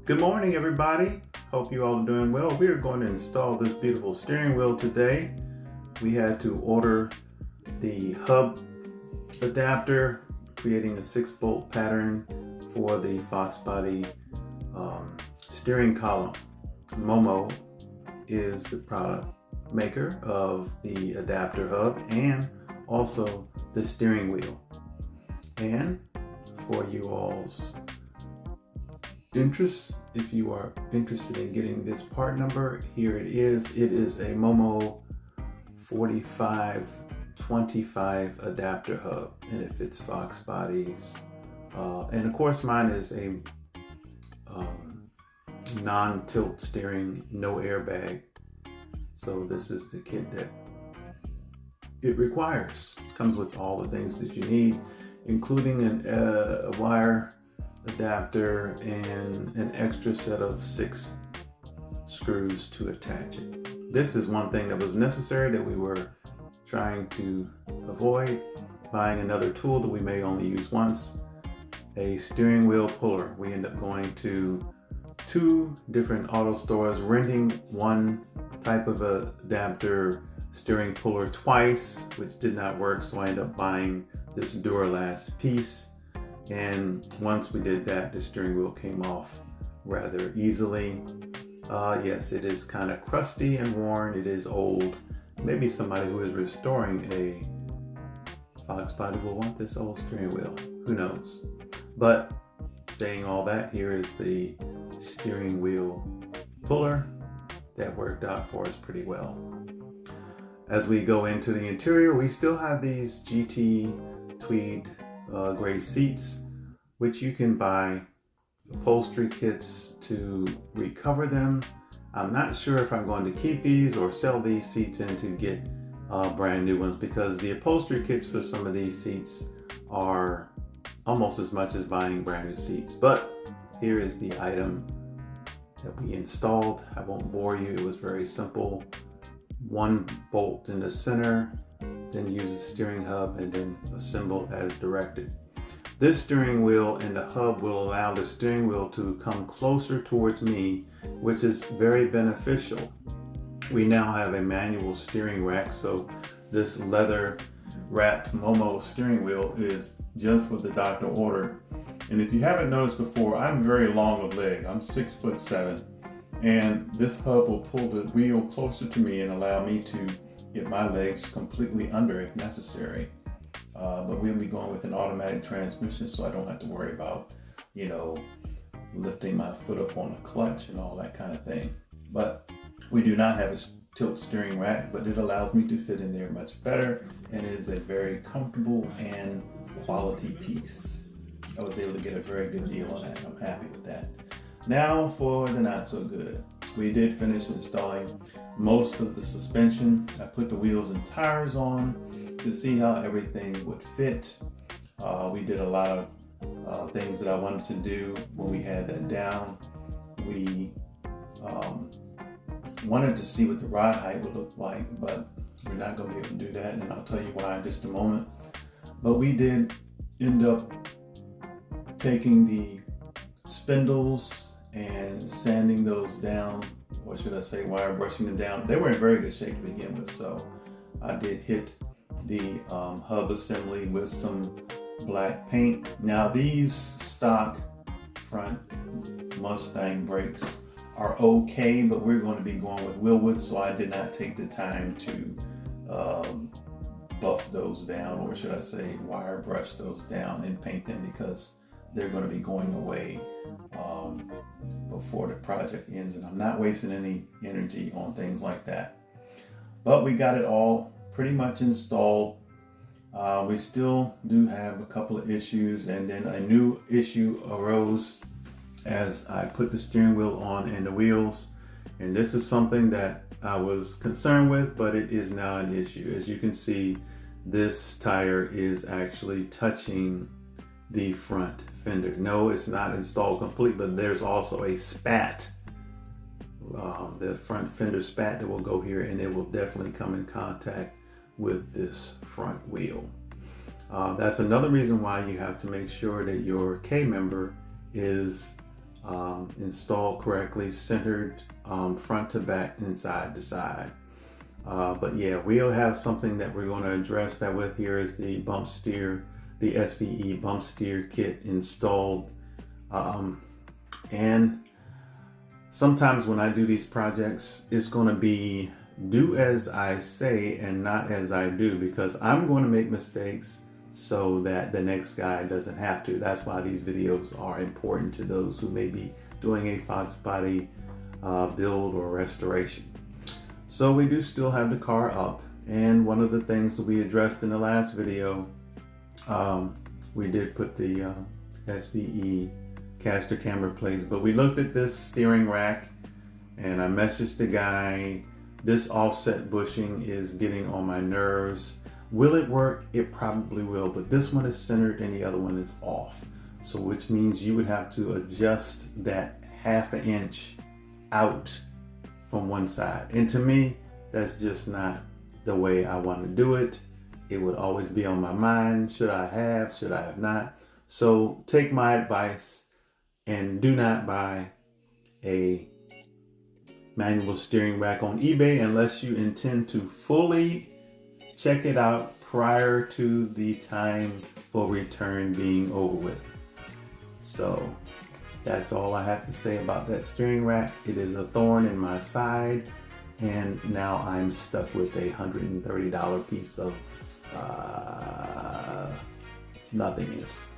Good morning, everybody. Hope you all are doing well. We are going to install this beautiful steering wheel today. We had to order the hub adapter, creating a 6-bolt pattern for the Foxbody steering column. MoMo is the product maker of the adapter hub and also the steering wheel. And for you all's interest, if you are interested in getting this part number, here it is. It is a MoMo 4525 adapter hub, and it fits Foxbody's. And of course, mine is a non-tilt steering, no airbag. So this is the kit that it requires. Comes with all the things that you need, including a wire adapter and an extra set of 6 screws to attach it. This is one thing that was necessary that we were trying to avoid, buying another tool that we may only use once, a steering wheel puller. We end up going to 2 different auto stores, renting one type of adapter steering puller twice, which did not work, so I ended up buying this Duralast piece. And once we did that, the steering wheel came off rather easily. Yes, it is kind of crusty and worn. It is old. Maybe somebody who is restoring a Foxbody will want this old steering wheel. Who knows? But saying all that, here is the steering wheel puller that worked out for us pretty well. As we go into the interior, we still have these GT tweed gray seats, which you can buy upholstery kits to recover them. I'm not sure if I'm going to keep these or sell these seats and to get brand new ones, because the upholstery kits for some of these seats are almost as much as buying brand new seats. But here is the item that we installed. I won't bore you. It was very simple. 1 bolt in the center, then use the steering hub and then assemble as directed. This steering wheel and the hub will allow the steering wheel to come closer towards me, which is very beneficial. We now have a manual steering rack, so this leather wrapped MoMo steering wheel is just what the doctor ordered. And if you haven't noticed before, I'm very long of leg. I'm 6'7", and this hub will pull the wheel closer to me and allow me to get my legs completely under if necessary. But we'll be going with an automatic transmission, so I don't have to worry about, lifting my foot up on the clutch and all that kind of thing. But we do not have a tilt steering rack, but it allows me to fit in there much better, and it is a very comfortable and quality piece. I was able to get a very good deal on that. I'm happy with that. Now for the not so good. We did finish installing most of the suspension. I put the wheels and tires on to see how everything would fit. We did a lot of things that I wanted to do when we had that down. We wanted to see what the rod height would look like, but we're not going to be able to do that, and I'll tell you why in just a moment. But we did end up taking the spindles and sanding those down, or should I say wire brushing them down. They were in very good shape to begin with, so I did hit the hub assembly with some black paint. Now these stock front Mustang brakes are okay, but we're going to be going with Willwood, so I did not take the time to buff those down, or should I say wire brush those down and paint them, because they're going to be going away before the project ends, and I'm not wasting any energy on things like that. But we got it all pretty much installed. We still do have a couple of issues, and then a new issue arose as I put the steering wheel on and the wheels, and this is something that I was concerned with, but it is now an issue. As you can see, this tire is actually touching the front fender. No, it's not installed complete, but there's also a spat, the front fender spat that will go here, and it will definitely come in contact with this front wheel. That's another reason why you have to make sure that your K member is installed correctly, centered front to back and side to side. But yeah, we'll have something that we're going to address that with. Here is the bump steer, the SVE bump steer kit installed. And sometimes when I do these projects, it's going to be do as I say and not as I do, because I'm going to make mistakes so that the next guy doesn't have to. That's why these videos are important to those who may be doing a Foxbody build or restoration. So we do still have the car up, and one of the things that we addressed in the last video, we did put the SVE caster camber plates, but we looked at this steering rack and I messaged the guy. This offset bushing is getting on my nerves. Will it work? It probably will, but this one is centered and the other one is off. So which means you would have to adjust that 1/2 inch out from one side. And to me, that's just not the way I want to do it. It would always be on my mind. Should I have not? So take my advice and do not buy a manual steering rack on eBay unless you intend to fully check it out prior to the time for return being over with. So that's all I have to say about that steering rack. It is a thorn in my side, and now I'm stuck with a $130 piece of nothingness.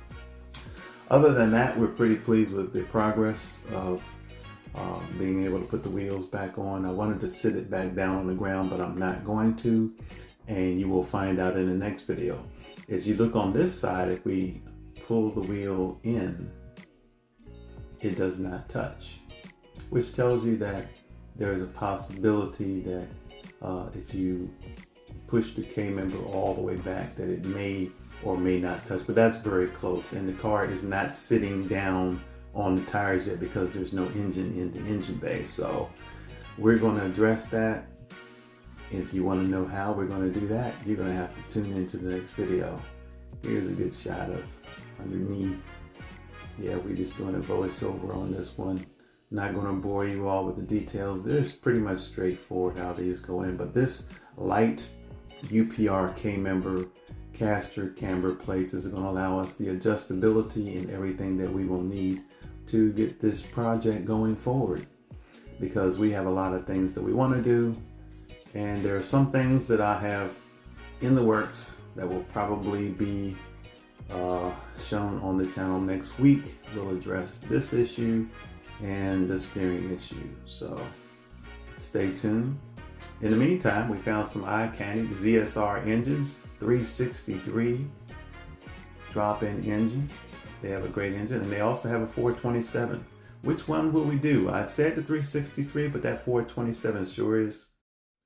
Other than that, we're pretty pleased with the progress of being able to put the wheels back on. I wanted to sit it back down on the ground, but I'm not going to, and you will find out in the next video. As you look on this side, if we pull the wheel in, it does not touch, which tells you that there is a possibility that if you push the K-member all the way back, that it may or may not touch, but that's very close. And the car is not sitting down on the tires yet because there's no engine in the engine bay. So we're going to address that. If you want to know how we're going to do that, you're going to have to tune into the next video. Here's a good shot of underneath. Yeah, we're just doing a voiceover on this one. Not going to bore you all with the details. It's pretty much straightforward how these go in, but this light UPR K-member caster camber plates is going to allow us the adjustability and everything that we will need to get this project going forward, because we have a lot of things that we want to do, and there are some things that I have in the works that will probably be shown on the channel next week. We'll address this issue and the steering issue, so stay tuned. In the meantime, we found some eye candy ZSR engines, 363 drop-in engine. They have a great engine, and they also have a 427. Which one will we do? I'd said the 363, but that 427 sure is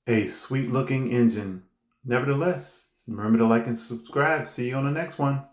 a sweet looking engine. Nevertheless, remember to like and subscribe. See you on the next one.